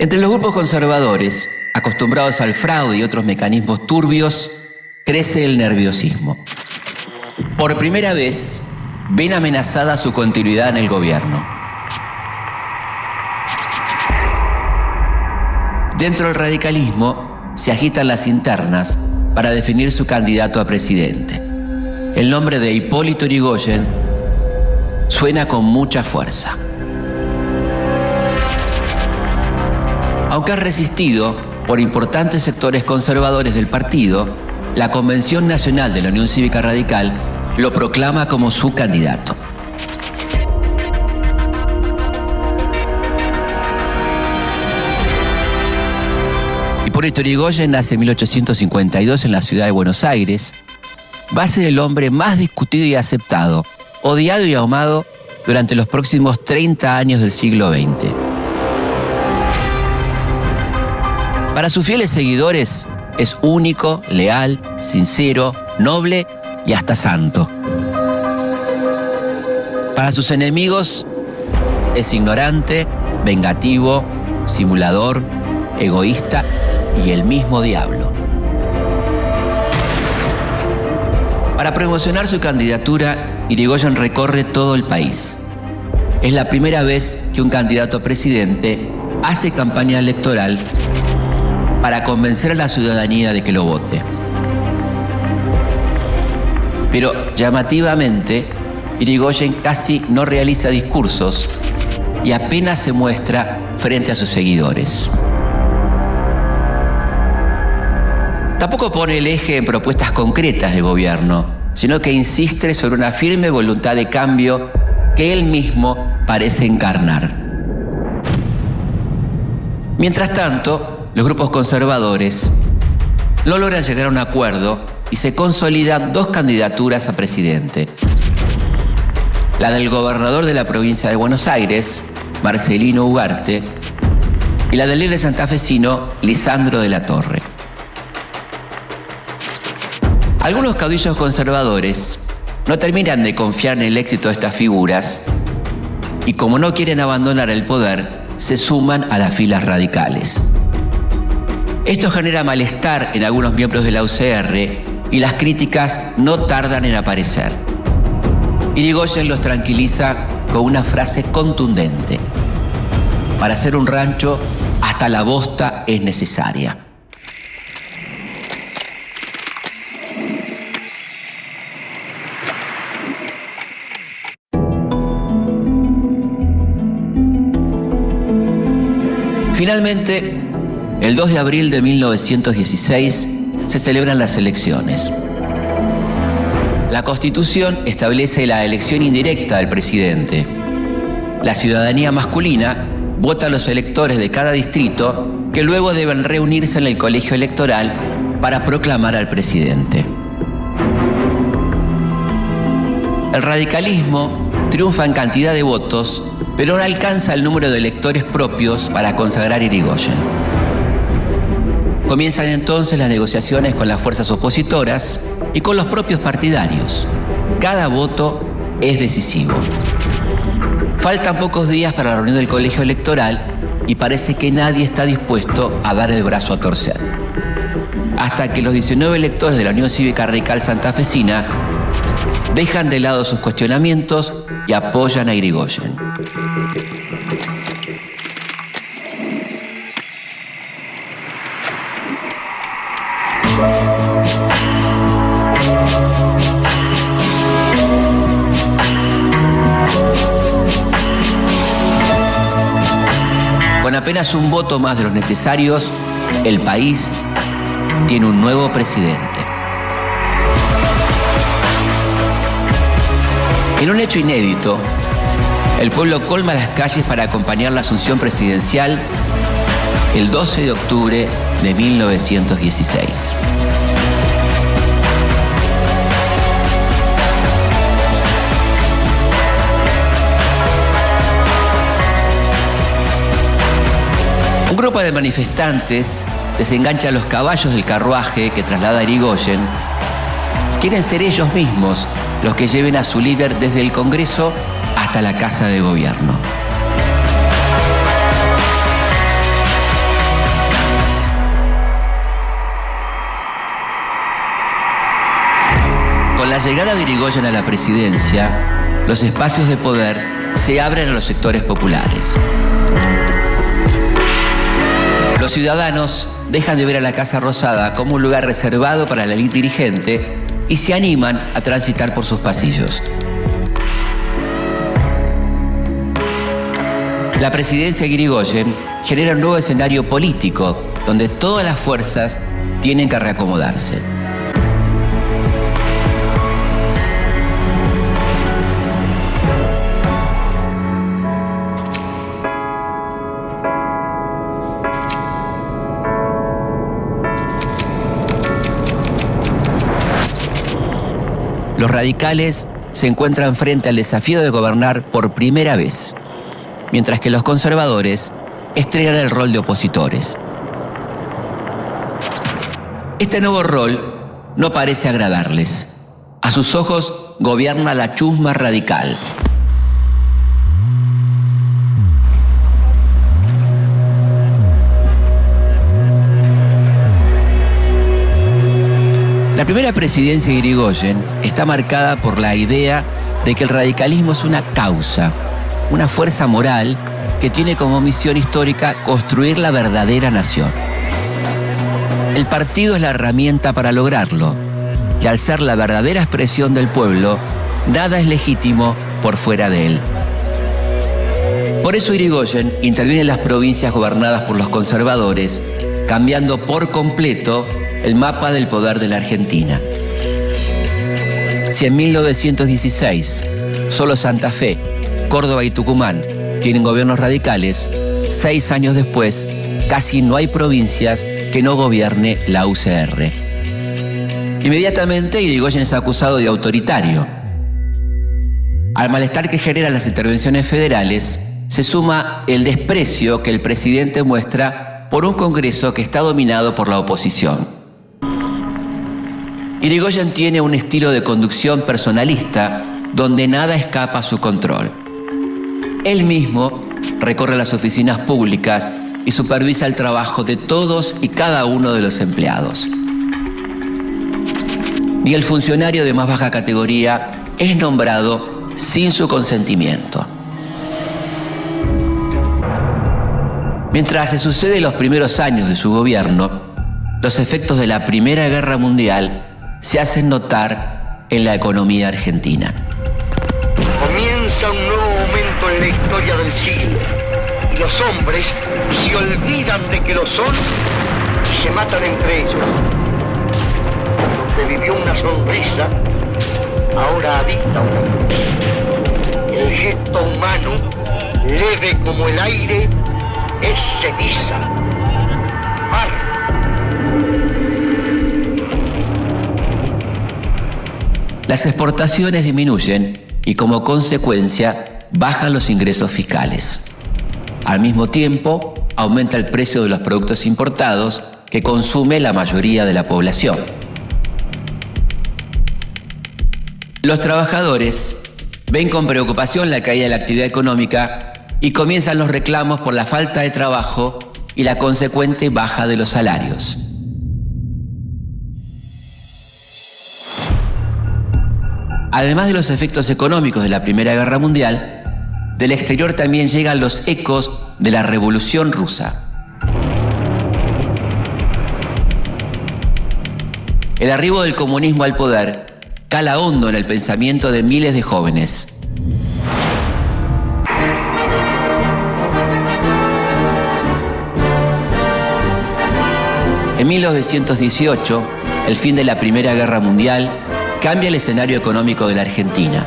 Entre los grupos conservadores, acostumbrados al fraude y otros mecanismos turbios, crece el nerviosismo. Por primera vez, ven amenazada su continuidad en el gobierno. Dentro del radicalismo, se agitan las internas para definir su candidato a presidente. El nombre de Hipólito Yrigoyen suena con mucha fuerza. Aunque es resistido por importantes sectores conservadores del partido, la Convención Nacional de la Unión Cívica Radical lo proclama como su candidato. Hipólito Yrigoyen nace en 1852 en la ciudad de Buenos Aires. Va a ser el hombre más discutido y aceptado, odiado y amado durante los próximos 30 años del siglo XX. Para sus fieles seguidores es único, leal, sincero, noble y hasta santo. Para sus enemigos es ignorante, vengativo, simulador, egoísta y el mismo diablo. Para promocionar su candidatura, Yrigoyen recorre todo el país. Es la primera vez que un candidato a presidente hace campaña electoral para convencer a la ciudadanía de que lo vote. Pero llamativamente, Yrigoyen casi no realiza discursos y apenas se muestra frente a sus seguidores. Tampoco pone el eje en propuestas concretas de gobierno, sino que insiste sobre una firme voluntad de cambio que él mismo parece encarnar. Mientras tanto, los grupos conservadores no logran llegar a un acuerdo y se consolidan dos candidaturas a presidente. La del gobernador de la provincia de Buenos Aires, Marcelino Ugarte, y la del líder santafesino, Lisandro de la Torre. Algunos caudillos conservadores no terminan de confiar en el éxito de estas figuras y, como no quieren abandonar el poder, se suman a las filas radicales. Esto genera malestar en algunos miembros de la UCR y las críticas no tardan en aparecer. Yrigoyen los tranquiliza con una frase contundente: para hacer un rancho, hasta la bosta es necesaria. Finalmente, el 2 de abril de 1916 se celebran las elecciones. La Constitución establece la elección indirecta del presidente. La ciudadanía masculina vota a los electores de cada distrito, que luego deben reunirse en el colegio electoral para proclamar al presidente. El radicalismo triunfa en cantidad de votos, pero no alcanza el número de electores propios para consagrar a Yrigoyen. Comienzan entonces las negociaciones con las fuerzas opositoras y con los propios partidarios. Cada voto es decisivo. Faltan pocos días para la reunión del colegio electoral y parece que nadie está dispuesto a dar el brazo a torcer. Hasta que los 19 electores de la Unión Cívica Radical Santafesina dejan de lado sus cuestionamientos y apoyan a Yrigoyen. Con apenas un voto más de los necesarios, el país tiene un nuevo presidente. En un hecho inédito, el pueblo colma las calles para acompañar la asunción presidencial el 12 de octubre de 1916. Un grupo de manifestantes desengancha los caballos del carruaje que traslada a Yrigoyen. Quieren ser ellos mismos los que lleven a su líder desde el Congreso hasta la Casa de Gobierno. la llegada de Irigoyen a la presidencia, los espacios de poder se abren a los sectores populares. Los ciudadanos dejan de ver a la Casa Rosada como un lugar reservado para la élite dirigente y se animan a transitar por sus pasillos. La presidencia de Irigoyen genera un nuevo escenario político donde todas las fuerzas tienen que reacomodarse. Los radicales se encuentran frente al desafío de gobernar por primera vez, mientras que los conservadores estrenan el rol de opositores. Este nuevo rol no parece agradarles. A sus ojos gobierna la chusma radical. La primera presidencia de Irigoyen está marcada por la idea de que el radicalismo es una causa, una fuerza moral que tiene como misión histórica construir la verdadera nación. El partido es la herramienta para lograrlo, y al ser la verdadera expresión del pueblo, nada es legítimo por fuera de él. Por eso Irigoyen interviene en las provincias gobernadas por los conservadores, cambiando por completo el mapa del poder de la Argentina. Si en 1916 solo Santa Fe, Córdoba y Tucumán tienen gobiernos radicales, 6 años después casi no hay provincias que no gobierne la UCR. Inmediatamente Irigoyen es acusado de autoritario. Al malestar que generan las intervenciones federales se suma el desprecio que el presidente muestra por un Congreso que está dominado por la oposición. Irigoyen tiene un estilo de conducción personalista donde nada escapa a su control. Él mismo recorre las oficinas públicas y supervisa el trabajo de todos y cada uno de los empleados. Ni el funcionario de más baja categoría es nombrado sin su consentimiento. Mientras se suceden los primeros años de su gobierno, los efectos de la Primera Guerra Mundial se hacen notar en la economía argentina. Comienza un nuevo momento en la historia del siglo y los hombres se olvidan de que lo son y se matan entre ellos. Donde vivió una sonrisa, ahora habita una cruz. El gesto humano, leve como el aire, es ceniza. Mar. Las exportaciones disminuyen y como consecuencia bajan los ingresos fiscales. Al mismo tiempo, aumenta el precio de los productos importados que consume la mayoría de la población. Los trabajadores ven con preocupación la caída de la actividad económica y comienzan los reclamos por la falta de trabajo y la consecuente baja de los salarios. Además de los efectos económicos de la Primera Guerra Mundial, del exterior también llegan los ecos de la Revolución Rusa. El arribo del comunismo al poder cala hondo en el pensamiento de miles de jóvenes. En 1918, el fin de la Primera Guerra Mundial cambia el escenario económico de la Argentina.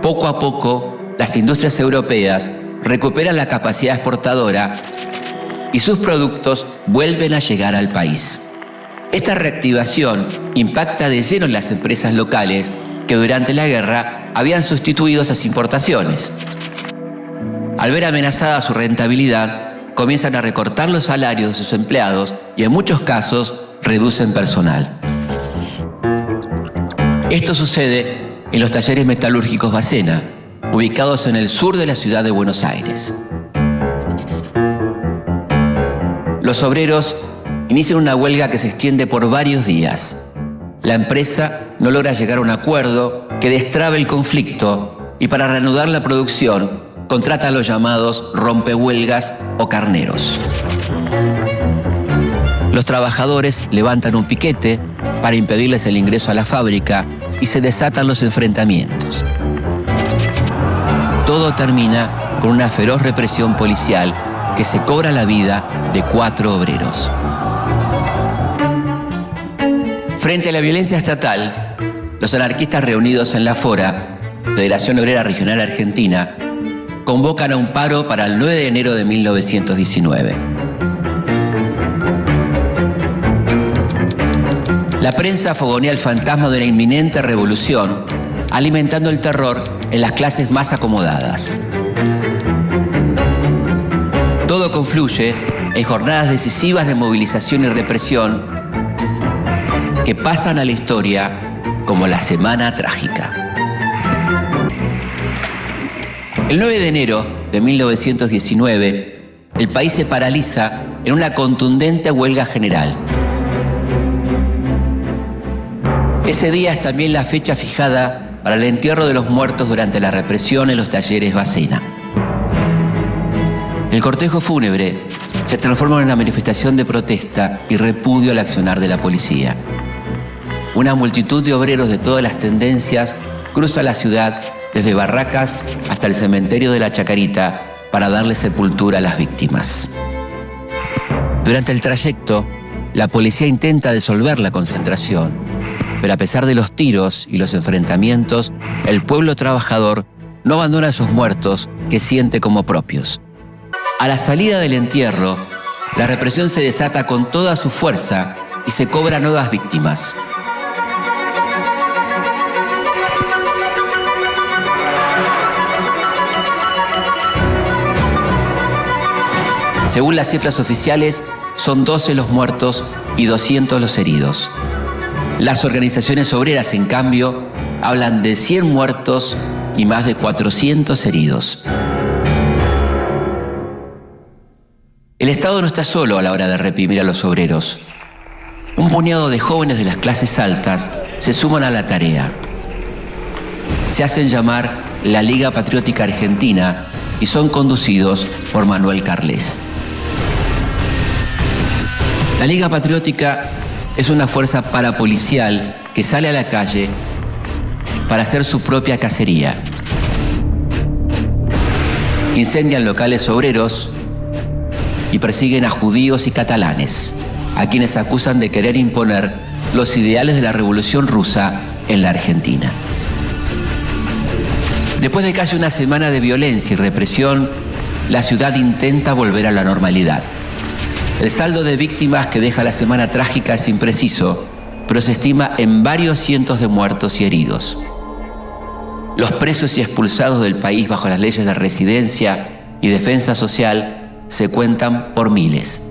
Poco a poco, las industrias europeas recuperan la capacidad exportadora y sus productos vuelven a llegar al país. Esta reactivación impacta de lleno en las empresas locales que durante la guerra habían sustituido esas importaciones. Al ver amenazada su rentabilidad, comienzan a recortar los salarios de sus empleados y en muchos casos reducen personal. Esto sucede en los talleres metalúrgicos Bacena, ubicados en el sur de la ciudad de Buenos Aires. Los obreros inician una huelga que se extiende por varios días. La empresa no logra llegar a un acuerdo que destrabe el conflicto y para reanudar la producción contrata a los llamados rompehuelgas o carneros. Los trabajadores levantan un piquete para impedirles el ingreso a la fábrica y se desatan los enfrentamientos. Todo termina con una feroz represión policial que se cobra la vida de 4 obreros. Frente a la violencia estatal, los anarquistas reunidos en la FORA, Federación Obrera Regional Argentina, convocan a un paro para el 9 de enero de 1919. La prensa fogonea el fantasma de una inminente revolución, alimentando el terror en las clases más acomodadas. Todo confluye en jornadas decisivas de movilización y represión que pasan a la historia como la Semana Trágica. El 9 de enero de 1919, el país se paraliza en una contundente huelga general. Ese día es también la fecha fijada para el entierro de los muertos durante la represión en los talleres Bacena. El cortejo fúnebre se transforma en una manifestación de protesta y repudio al accionar de la policía. Una multitud de obreros de todas las tendencias cruza la ciudad desde Barracas hasta el cementerio de la Chacarita para darle sepultura a las víctimas. Durante el trayecto, la policía intenta disolver la concentración, pero a pesar de los tiros y los enfrentamientos, el pueblo trabajador no abandona a sus muertos que siente como propios. A la salida del entierro, la represión se desata con toda su fuerza y se cobra nuevas víctimas. Según las cifras oficiales, son 12 los muertos y 200 los heridos. Las organizaciones obreras, en cambio, hablan de 100 muertos y más de 400 heridos. El Estado no está solo a la hora de reprimir a los obreros. Un puñado de jóvenes de las clases altas se suman a la tarea. Se hacen llamar la Liga Patriótica Argentina y son conducidos por Manuel Carles. La Liga Patriótica es una fuerza parapolicial que sale a la calle para hacer su propia cacería. Incendian locales obreros y persiguen a judíos y catalanes, a quienes acusan de querer imponer los ideales de la Revolución Rusa en la Argentina. Después de casi una semana de violencia y represión, la ciudad intenta volver a la normalidad. El saldo de víctimas que deja la Semana Trágica es impreciso, pero se estima en varios cientos de muertos y heridos. Los presos y expulsados del país bajo las leyes de residencia y defensa social se cuentan por miles.